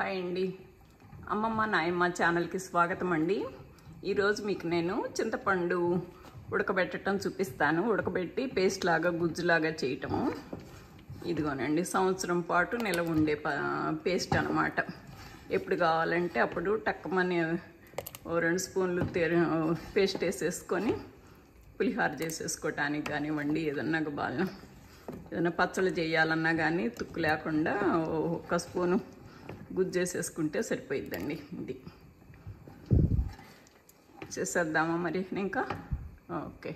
Hi అండి, అమ్మమ్మ నాయమ్మ ఛానల్కి స్వాగతం అండి. ఈరోజు మీకు నేను చింతపండు ఉడకబెట్టడం చూపిస్తాను. ఉడకబెట్టి పేస్ట్ లాగా గుజ్జులాగా చేయటము. ఇదిగోనండి, సంవత్సరం పాటు నిలవ ఉండే పేస్ట్ అన్నమాట. ఎప్పుడు కావాలంటే అప్పుడు టక్కమని 2 స్పూన్లు పేస్ట్ వేసేసుకొని పులిహార చేసేసుకోవటానికి కానివ్వండి, ఏదన్నా పచ్చళ్ళు చేయాలన్నా కానీ తుక్కు లేకుండా 1 స్పూను గుజ్జేసేసుకుంటే సరిపోయిద్దండి. ఇది చేసేద్దామా మరి ఇంకా? ఓకే.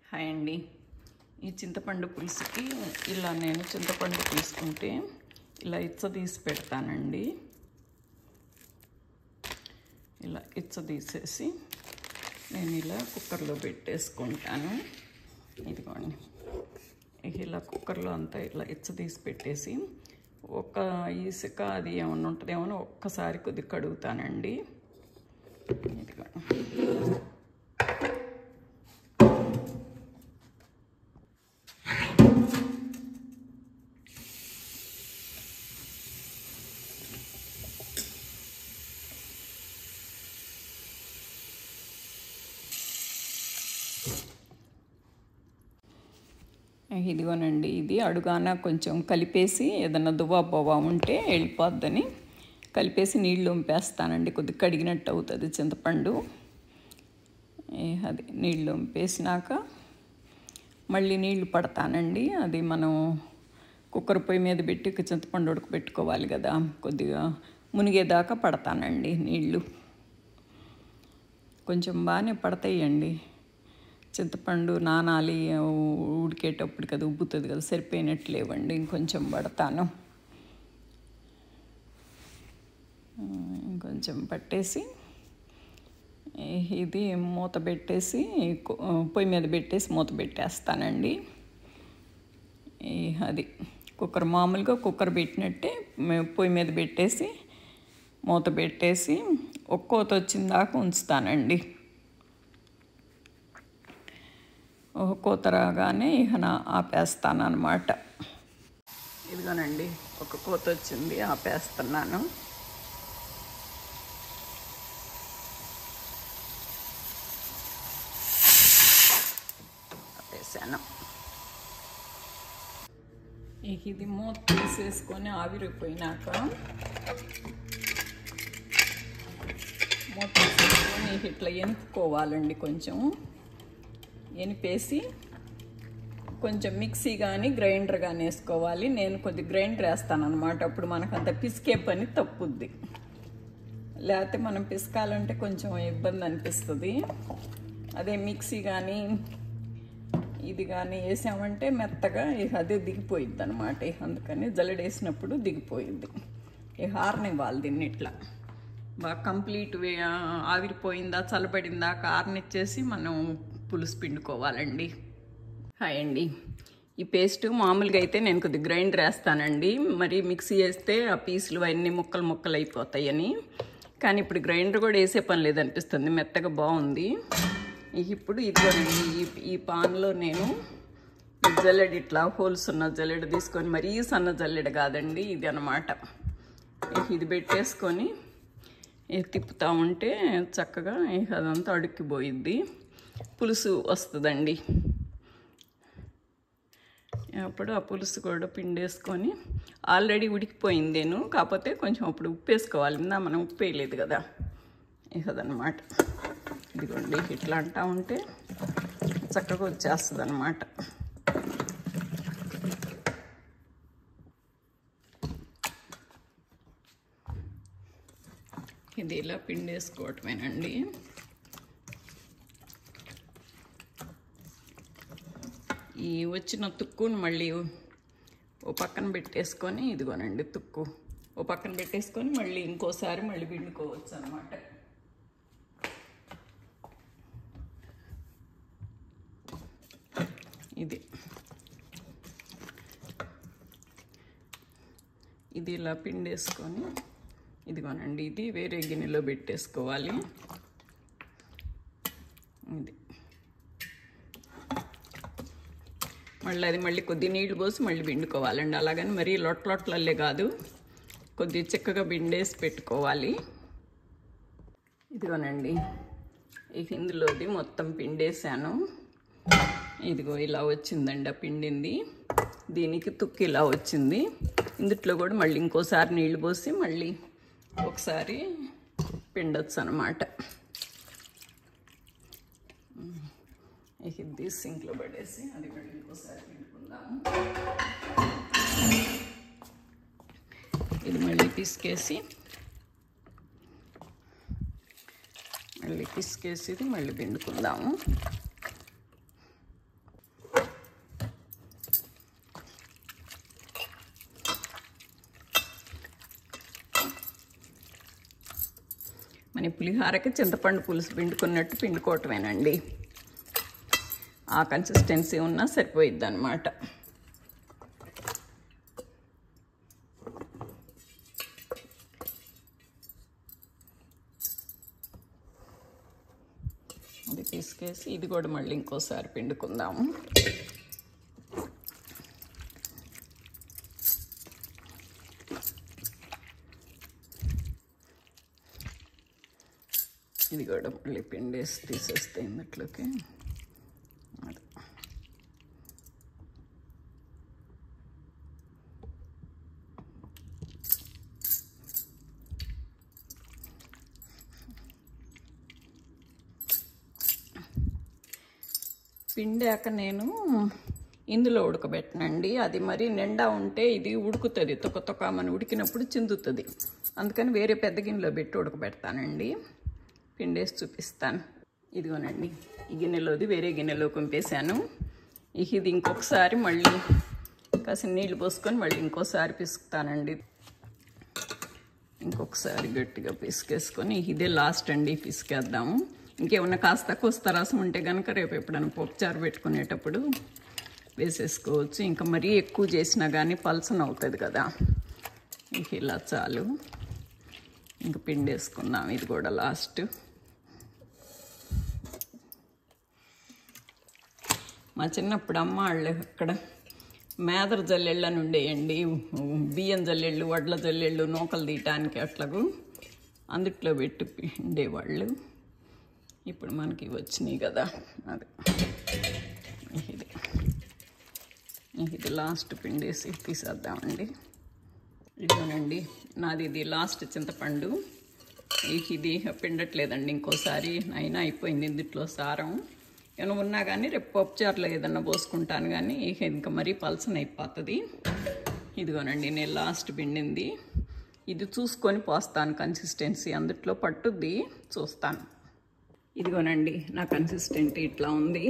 హాయ్ అండి, ఈ చింతపండు పులుసుకి ఇలా నేను చింతపండు తీసుకుంటే ఇలా తీసి పెడతానండి. ఇలా తీసేసి నేను ఇలా కుక్కర్లో పెట్టేసుకుంటాను. ఇదిగోండి, ఇలా కుక్కర్లో అంతా ఇలా తీసి పెట్టేసి ఒక ఇసుక అది ఏమన్నా ఉంటుందేమో ఒక్కసారి కొద్దిగా కడుగుతానండి. ఇదిగోండి, ఇదిగోనండి, ఇది అడుగాన కొంచెం కలిపేసి ఏదన్నా దువ్వా ఉంటే వెళ్ళిపోద్దని కలిపేసి నీళ్ళు వంపేస్తానండి. కొద్దిగా కడిగినట్టు అవుతుంది చింతపండు. అది నీళ్ళు వంపేసినాక మళ్ళీ నీళ్లు పడతానండి. అది మనం కుక్కర్ పొయ్యి మీద పెట్టి చింతపండు ఉడకబెట్టుకోవాలి కదా, కొద్దిగా మునిగేదాకా పడతానండి నీళ్ళు. కొంచెం బాగానే పడతాయండి. చింతపండు నానాలి, ఉడికేటప్పుడు కదా ఉబ్బుతుంది కదా, సరిపోయినట్లేవండి. ఇంకొంచెం పడతాను. ఇంకొంచెం పట్టేసి ఇది మూత పెట్టేసి పొయ్యి మీద పెట్టేసి మూత పెట్టేస్తానండి. అది మామూలుగా కుక్కర్ పెట్టినట్టే పొయ్యి మీద పెట్టేసి మూత పెట్టేసి ఒక్కోత వచ్చిన దాకా ఉంచుతానండి. కోత రాగానే ఆపేస్తాను అన్నమాట. ఇదిగోనండి, ఒక కోత వచ్చింది, ఆపేస్తున్నాను. ఆపేసాను. ఇది మూత తీసేసుకొని ఆవిరిపోయినాక మూత తీసేసుకొని ఇట్లా ఎనుపుకోవాలండి. కొంచెం ఎనిపేసి కొంచెం మిక్సీ కానీ గ్రైండర్ కానీ వేసుకోవాలి. నేను కొద్దిగా గ్రైండర్ వేస్తాను అనమాట. అప్పుడు మనకంత పిసికే పని తప్పుద్ది. లేకపోతే మనం పిసకాలంటే కొంచెం ఇబ్బంది అనిపిస్తుంది. అదే మిక్సీ కానీ ఇది కానీ వేసామంటే మెత్తగా అదే దిగిపోయిద్ది అనమాట. అందుకని జల్లెడేసినప్పుడు దిగిపోయిద్ది. హారనివ్వాలి దీన్ని. ఇట్లా బాగా కంప్లీట్ ఆవిరిపోయిందా చల్లబడిందా హారనిచ్చేసి మనం పులుసు పిండుకోవాలండి. హాయ్ అండి, ఈ పేస్ట్ మామూలుగా అయితే నేను కొద్దిగా గ్రైండర్ వేస్తానండి. మరి మిక్సీ వేస్తే ఆ పీసులు అన్నీ ముక్కలు అయిపోతాయని. కానీ ఇప్పుడు గ్రైండర్ కూడా వేసే పని లేదనిపిస్తుంది, మెత్తగా బాగుంది. ఇప్పుడు ఇదిగోనండి, ఈ పాన్లో నేను జల్లెడ ఇట్లా హోల్స్ ఉన్న జల్లెడ తీసుకొని, మరీ సన్న జల్లెడ కాదండి ఇది అన్నమాట. ఇది పెట్టేసుకొని తిప్పుతూ ఉంటే చక్కగా అదంతా అడుక్కిపోయిద్ది, పులుసు వస్తుందండి. అప్పుడు ఆ పులుసు కూడా పిండేసుకొని ఆల్రెడీ ఉడికిపోయిందేను, కాకపోతే కొంచెం అప్పుడు ఉప్పు వేసుకోవాలి. మనం ఉప్పు వేయలేదు కదా, అదనమాట. ఇదిగోండి, ఇట్లా అంటా ఉంటే చక్కగా వచ్చేస్తుంది అనమాట. ఇది ఇలా పిండేసుకోవటమేనండి. ఈ వచ్చిన తుక్కును మళ్ళీ ఓ పక్కన పెట్టేసుకొని, ఇదిగోనండి తుక్కు ఓ పక్కన పెట్టేసుకొని మళ్ళీ ఇంకోసారి మళ్ళీ పిండుకోవచ్చు అన్నమాట. ఇది ఇలా పిండేసుకొని ఇదిగోనండి, ఇది వేరే గిన్నెలో పెట్టేసుకోవాలి. ఇది మళ్ళీ కొద్ది నీళ్ళు పోసి మళ్ళీ పిండుకోవాలండి. అలాగని మరీ లొట్లొట్లల్లే కాదు, కొద్దిగా చిక్కగా పిండేసి పెట్టుకోవాలి. ఇదిగోనండి, ఇక ఇందులోది మొత్తం పిండేసాను. ఇదిగో ఇలా వచ్చిందండి ఆ పిండింది. దీనికి తుక్కు ఇలా వచ్చింది. ఇందుట్లో కూడా మళ్ళీ ఇంకోసారి నీళ్లు పోసి మళ్ళీ ఒకసారి పిండొచ్చు అన్నమాట. ఇది సింక్లో పడేసి అది మళ్ళీ ఇంకోసారి పిండుకుందాము. ఇది మళ్ళీ పిసికేసి ఇది మళ్ళీ పిండుకుందాము. మన పులిహారకి చింతపండు పులుసు పిండుకున్నట్టు పిండుకోవటమేనండి. ఆ కన్సిస్టెన్సీ ఉన్నా సరిపోయిద్ది అన్నమాట. అది తీసుకేసి ఇది కూడా మళ్ళీ ఇంకోసారి పిండుకుందాము. ఇది కూడా మళ్ళీ పిండేసి తీసేస్తే ఇందులోకి. పిండాక నేను ఇందులో ఉడకబెట్టనండి. అది మరి నిండా ఉంటే ఇది ఉడుకుతుంది, తొక్క మన ఉడికినప్పుడు చిందుతుంది. అందుకని వేరే పెద్ద గిన్నెలో పెట్టి ఉడకబెడతానండి. పిండేసి చూపిస్తాను. ఇదిగోనండి, ఈ గిన్నెలోది వేరే గిన్నెలో పంపేశాను. ఇది ఇంకొకసారి మళ్ళీ కాసిన నీళ్ళు పోసుకొని మళ్ళీ ఇంకోసారి పిసుకుతానండి. ఇంకొకసారి గట్టిగా పిసికేసుకొని ఇదే లాస్ట్ అండి, పిసికేద్దాము. ఇంకేమన్నా కాస్త కోస్త రసం ఉంటే కనుక రేపు ఎప్పుడైనా పప్పుచారు పెట్టుకునేటప్పుడు వేసేసుకోవచ్చు. ఇంకా మరీ ఎక్కువ చేసినా కానీ పల్సన అవుతుంది కదా. ఇలా చాలు, ఇంకా పిండేసుకుందాం. ఇది కూడా లాస్ట్. మా చిన్నప్పుడు అమ్మ వాళ్ళు అక్కడ మేదర జల్లెళ్ళు అని ఉండేయండి. బియ్యం జల్లెళ్ళు, వడ్ల జల్లెళ్ళు, నూకలు తీయటానికి అట్లాగూ అందుట్లో పెట్టి పిండేవాళ్ళు. ఇప్పుడు మనకి వచ్చినాయి కదా. అది ఇది లాస్ట్ పిండేసి తీసేద్దామండి. ఇదిగోనండి, నాది ఇది లాస్ట్ చింతపండు. ఇది పిండట్లేదండి, ఇంకోసారి అయినా అయిపోయింది ఇందుట్లో సారం. ఏమైనా ఉన్నా కానీ రేపు పప్పుచారులో ఏదన్నా పోసుకుంటాను, కానీ ఇంకా మరీ పల్సన అయిపోతుంది. ఇదిగోనండి నేను లాస్ట్ పిండింది. ఇది చూసుకొని పోస్తాను కన్సిస్టెన్సీ, అందుట్లో పట్టుద్ది చూస్తాను. ఇదిగోనండి నా కన్సిస్టెంట్ ఇట్లా ఉంది.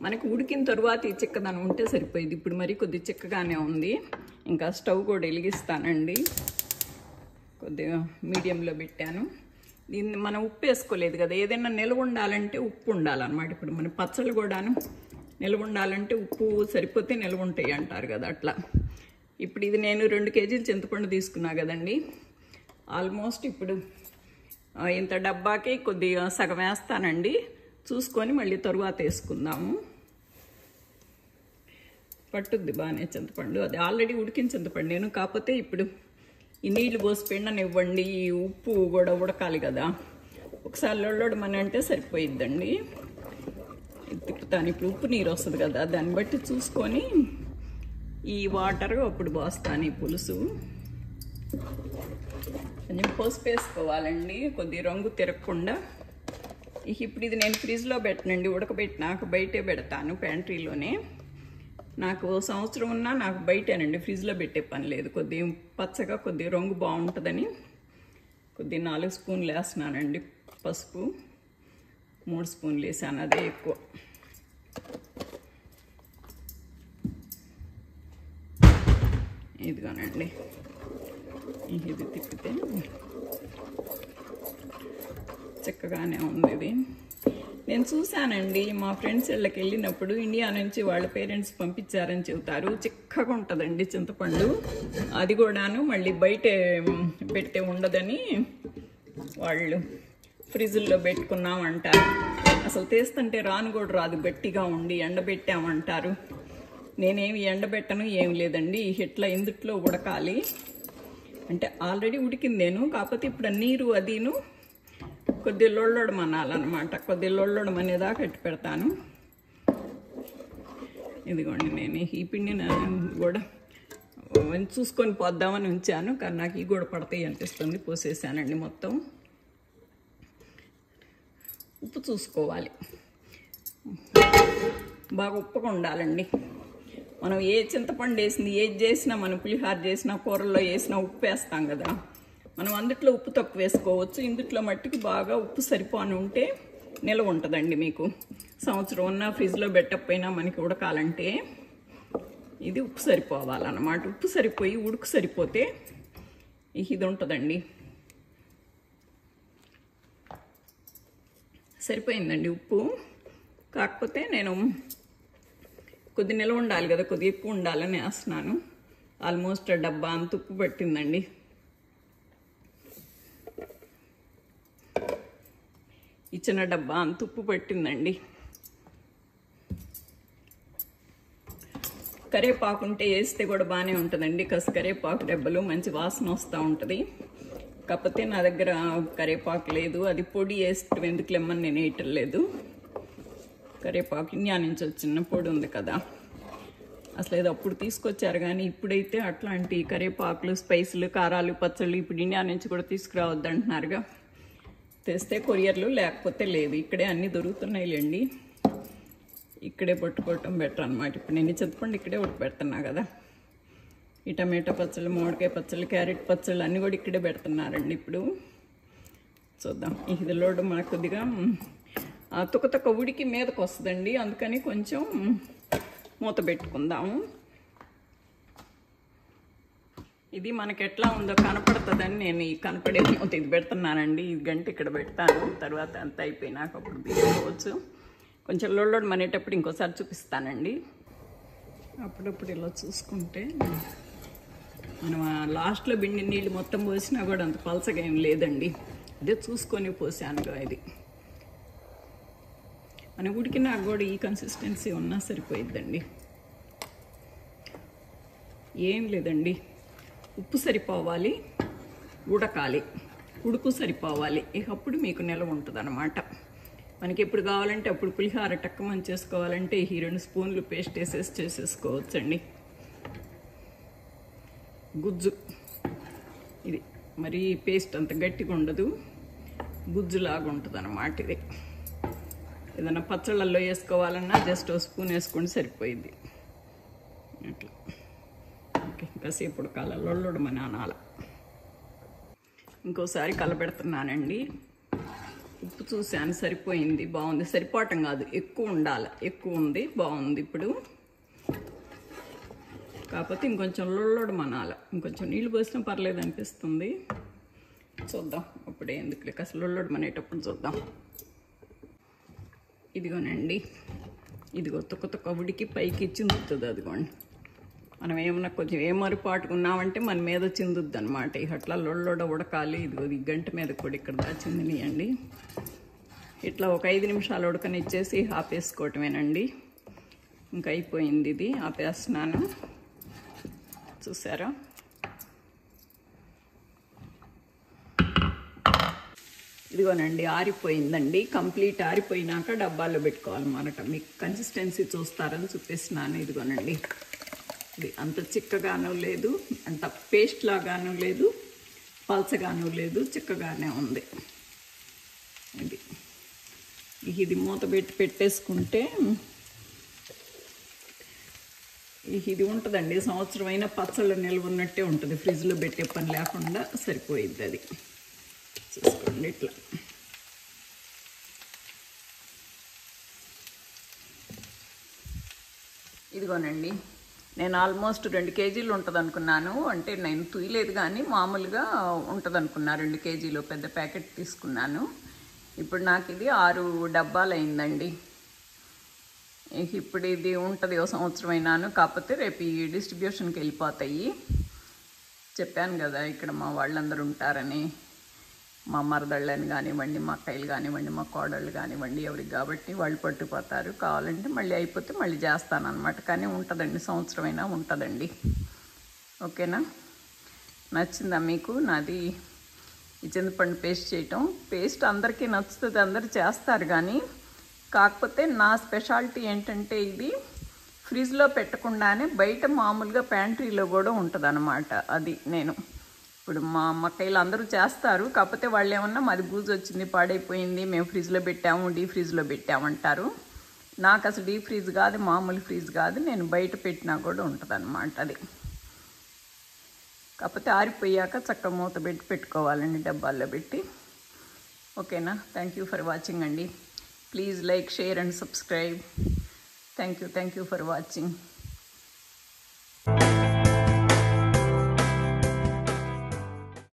మనకు ఉడికిన తర్వాత ఈ చిక్కదనం ఉంటే సరిపోయింది. ఇప్పుడు మరి కొద్ది చిక్కగానే ఉంది. ఇంకా స్టవ్ కూడా వెలిగిస్తానండి. కొద్దిగా మీడియంలో పెట్టాను. దీన్ని మనం ఉప్పు వేసుకోలేదు కదా, ఏదైనా నిల్వ ఉండాలంటే ఉప్పు ఉండాలన్నమాట. ఇప్పుడు మన పచ్చళ్ళు కూడాను నిల్వ ఉండాలంటే ఉప్పు సరిపోతే నిల్వ ఉంటాయి అంటారు కదా, అట్లా. ఇప్పుడు ఇది నేను 2 కేజీలు చింతపండు తీసుకున్నా కదండి. ఆల్మోస్ట్ ఇప్పుడు ఇంత డబ్బాకి కొద్దిగా సగం వేస్తానండి. చూసుకొని మళ్ళీ తరువాత వేసుకుందాము. పట్టుద్ది బాగానే చింతపండు. అది ఆల్రెడీ ఉడికిన చింతపండు నేను, కాకపోతే ఇప్పుడు ఈ నీళ్ళు పోసి పిండనివ్వండి, ఈ ఉప్పు కూడా ఉడకాలి కదా. ఒకసారి లొల్లొడమని అంటే సరిపోయిద్దండి. తిప్పుతాను. ఇప్పుడు ఉప్పు నీరు వస్తుంది కదా, దాన్ని బట్టి చూసుకొని ఈ వాటర్ అప్పుడు పోస్తాను. ఈ పులుసు కొంచెం పసుపు వేసుకోవాలండి, కొద్ది రంగు తిరగకుండా. ఇప్పుడు ఇది నేను ఫ్రిడ్జ్లో పెట్టనండి, ఉడకబెట్టినాక బయటే పెడతాను, ప్యాంట్రీలోనే. నాకు సంవత్సరం ఉన్నా నాకు బయటేనండి, ఫ్రిడ్జ్లో పెట్టే పని లేదు. కొద్ది పచ్చగా కొద్ది రంగు బాగుంటుందని కొద్ది 4 స్పూన్లు వేస్తున్నానండి పసుపు. 3 స్పూన్లు వేసాను, అదే ఎక్కువ. ఇదిగోనండి, ఇది తిప్పితే చక్కగానే ఉంది. ఇది నేను చూశానండి, మా ఫ్రెండ్స్ ఇళ్ళకి వెళ్ళినప్పుడు ఇండియా నుంచి వాళ్ళ పేరెంట్స్ పంపించారని చెబుతారు. చిక్కగా ఉంటుందండి చింతపండు. అది కూడాను మళ్ళీ బయట పెట్టే ఉండదని వాళ్ళు ఫ్రిడ్జ్లో పెట్టుకున్నామంటారు. అసలు తీస్తుంటే రాను కూడా రాదు, గట్టిగా ఉండి ఎండబెట్టామంటారు. నేనేమి ఎండబెట్టను, ఏమి లేదండి. ఇట్లా ఇందుట్లో ఉడకాలి. అంటే ఆల్రెడీ ఉడికిందేను, కాకపోతే ఇప్పుడు నీరు అదిను కొద్దిగా లొల్లడమనాలన్నమాట. కొద్దిగా లొల్లడమనేదాకా ఎట్టు పెడతాను. ఇదిగోండి నేను ఈ పిండిని కూడా చూసుకొని పోద్దామని ఉంచాను, కానీ నాకు ఈ కూడా పడతాయి అనిపిస్తుంది. పోసేసానండి మొత్తం. ఉప్పు చూసుకోవాలి, బాగా ఉప్పుగా ఉండాలండి. మనం ఏ చింతపండు వేసింది ఏది చేసినా, మనం పులిహార చేసినా కూరల్లో వేసినా ఉప్పు వేస్తాం కదా, మనం అందుట్లో ఉప్పు తక్కువ వేసుకోవచ్చు. ఇందుట్లో మట్టికి బాగా ఉప్పు సరిపోని ఉంటే నిల్వ ఉంటుందండి. మీకు సంవత్సరం ఉన్న ఫ్రిడ్జ్లో పెట్టకపోయినా మనకి ఉడకాలంటే ఇది ఉప్పు సరిపోవాలన్నమాట. ఉప్పు సరిపోయి ఉడుకు సరిపోతే ఇది ఉంటుందండి. సరిపోయిందండి ఉప్పు. కాకపోతే నేను కొద్ది నిల్వ ఉండాలి కదా, కొద్ది ఎక్కువ ఉండాలని వేస్తున్నాను. ఆల్మోస్ట్ డబ్బా అంత ఉప్పు పట్టిందండి. ఇచ్చిన డబ్బా అంత ఉప్పు పట్టిందండి. కరివేపాకు ఉంటే వేస్తే కూడా బాగానే ఉంటుందండి. కరివేపాకు డబ్బలు మంచి వాసన వస్తూ ఉంటుంది. కాకపోతే నా దగ్గర కరివేపాకు లేదు, అది పొడి వేస్తే ఎందుకు లెమ్మని నేను వేయటం లేదు. కరివేపాకు ఇండియా నుంచి వచ్చిన పొడి ఉంది కదా, అసలు ఏదో అప్పుడు తీసుకొచ్చారు. కానీ ఇప్పుడైతే అట్లాంటి కరివేపాకులు, స్పైసులు, కారాలు, పచ్చళ్ళు ఇప్పుడు ఇండియా నుంచి కూడా తీసుకురావద్దు అంటున్నారుగా. తెస్తే కొరియర్లు, లేకపోతే లేదు. ఇక్కడే అన్నీ దొరుకుతున్నాయిలేండి. ఇక్కడే పట్టుకోవటం బెటర్ అనమాట. ఇప్పుడు నేను చింతపండు ఇక్కడే ఉడక పెడుతున్నా కదా. ఈ టమాటా పచ్చళ్ళు, మామిడికాయ పచ్చళ్ళు, క్యారెట్ పచ్చళ్ళు అన్నీ కూడా ఇక్కడే పెడుతున్నారండి. ఇప్పుడు చూద్దాం. ఇదిలోడు మనకు కొద్దిగా తుక్క ఉడికి మీదకి వస్తుందండి, అందుకని కొంచెం మూత పెట్టుకుందాము. ఇది మనకి ఎట్లా ఉందో కనపడుతుందని నేను ఈ కనపడే మూత ఇది పెడుతున్నానండి. ఈ గంట ఇక్కడ పెడతాను, తర్వాత అంత అయిపోయినాక అప్పుడు తీసుకోవచ్చు. కొంచెం లొల్లడు మనేటప్పుడు ఇంకోసారి చూపిస్తానండి. అప్పుడప్పుడు ఇలా చూసుకుంటే మనం లాస్ట్లో బిండి నీళ్ళు మొత్తం పోసినా కూడా అంత పలసగా ఏం లేదండి. అదే చూసుకొని పోసానుగా. ఇది మన ఉడికినా కూడా ఈ కన్సిస్టెన్సీ ఉన్నా సరిపోయిద్దండి. ఏం లేదండి, ఉప్పు సరిపోవాలి, ఉడకాలి, ఉడుకు సరిపోవాలి. అప్పుడు మీకు నిల్వ ఉంటుంది అన్నమాట. మనకి ఎప్పుడు కావాలంటే అప్పుడు పులిహార టక్కమని చేసుకోవాలంటే ఈ 2 స్పూన్లు పేస్ట్ వేసేసి చేసేసుకోవచ్చండి. గుజ్జు ఇది మరి పేస్ట్ అంత గట్టిగా ఉండదు, గుజ్జులాగా ఉంటుంది అన్నమాట. ఇది ఏదైనా పచ్చళ్ళల్లో వేసుకోవాలన్నా జస్ట్ 1 స్పూన్ వేసుకొని సరిపోయింది. అట్లా ఓకే. కాసేపు ఉడకాల, లొల్లడమని అనాల. ఇంకోసారి కలబెడుతున్నానండి. ఉప్పు చూశాను, సరిపోయింది, బాగుంది. సరిపోవటం కాదు, ఎక్కువ ఉండాలి. ఎక్కువ ఉంది, బాగుంది. ఇప్పుడు కాకపోతే ఇంకొంచెం లొల్లడమనాల. ఇంకొంచెం నీళ్ళు పోసినా పర్లేదు అనిపిస్తుంది. చూద్దాం అప్పుడే ఎందుకు లేక అసలు లొల్లడమనేటప్పుడు చూద్దాం. ఇదిగోనండి, ఇదిగో తుక్క ఉడికి పైకి చిందుతుంది. అదిగోండి, మనం ఏమన్నా కొంచెం ఏమరిపాటుగా ఉన్నామంటే మన మీద చిందుద్ది అనమాట. అట్లా లొల్లొడ ఉడకాలి. ఇదిగో ఈ గంట మీద కూడా ఇక్కడ దాచిందినియండి. ఇట్లా ఒక 5 నిమిషాలు ఉడకనిచ్చేసి ఆపేసుకోవటమేనండి. ఇంకా అయిపోయింది. ఇది ఆపేస్తున్నాను. చూసారా? ఇదిగోనండి, ఆరిపోయిందండి. కంప్లీట్ ఆరిపోయినాక డబ్బాలో పెట్టుకోవాలన్నమాట. మీకు కన్సిస్టెన్సీ చూస్తారని చూపిస్తున్నాను. ఇదిగోనండి, ఇది అంత చిక్కగాను లేదు, అంత పేస్ట్ లాగాను లేదు, పల్చగాను లేదు, చిక్కగానే ఉంది. ఇది మూత పెట్టి పెట్టేసుకుంటే ఇది ఉంటుందండి. సంవత్సరమైన పచ్చళ్ళు నిల్వ ఉన్నట్టే ఉంటుంది. ఫ్రిడ్జ్లో పెట్టే పని లేకుండా సరిపోయిద్ది. అది చూసుకోండి. ఇట్లా ఇదిగోనండి, నేను ఆల్మోస్ట్ 2 కేజీలు ఉంటుంది అనుకున్నాను. అంటే నేను తుయ్యలేదు కానీ మామూలుగా ఉంటుంది అనుకున్నా. 2 కేజీలు పెద్ద ప్యాకెట్ తీసుకున్నాను. ఇప్పుడు నాకు ఇది 6 డబ్బాలు అయిందండి. ఇప్పుడు ఇది ఉంటుంది ఓ సంవత్సరం అయినాను. కాకపోతే రేపు ఈ డిస్ట్రిబ్యూషన్కి వెళ్ళిపోతాయి. చెప్పాను కదా ఇక్కడ మా వాళ్ళందరూ ఉంటారని. మా మరదళ్ళని కానివ్వండి, మా అక్కయ్యలు కానివ్వండి, మా కోడళ్ళు కానివ్వండి, ఎవరికి కాబట్టి వాళ్ళు పట్టుకుపోతారు. కావాలంటే మళ్ళీ అయిపోతే మళ్ళీ చేస్తాను అనమాట. కానీ ఉంటుందండి, సంవత్సరం అయినా ఉంటుందండి. ఓకేనా? నచ్చిందా మీకు నాది ఈ చింతపండు పేస్ట్ చేయటం? పేస్ట్ అందరికీ నచ్చుతుంది, అందరు చేస్తారు, కానీ కాకపోతే నా స్పెషాలిటీ ఏంటంటే ఇది ఫ్రిడ్జ్లో పెట్టకుండానే బయట మామూలుగా ప్యాంట్రీలో కూడా ఉంటుంది అన్నమాట. అది నేను ఇప్పుడు మా అమ్మకాయలు అందరూ చేస్తారు, కాకపోతే వాళ్ళు ఏమన్నా మాది బూజు వచ్చింది, పాడైపోయింది, మేము ఫ్రిడ్జ్లో పెట్టాము, డీ ఫ్రిడ్జ్లో పెట్టామంటారు. నాకు అసలు డీ ఫ్రిడ్జ్ కాదు, మామూలు ఫ్రిడ్జ్ కాదు, నేను బయట పెట్టినా కూడా ఉంటుంది అన్నమాట. అది కాకపోతే ఆరిపోయాక చక్క మూత పెట్టి పెట్టుకోవాలండి, డబ్బాల్లో పెట్టి. ఓకేనా? థ్యాంక్ యూ ఫర్ వాచింగ్ అండి. Please like, share and subscribe. Thank you for watching.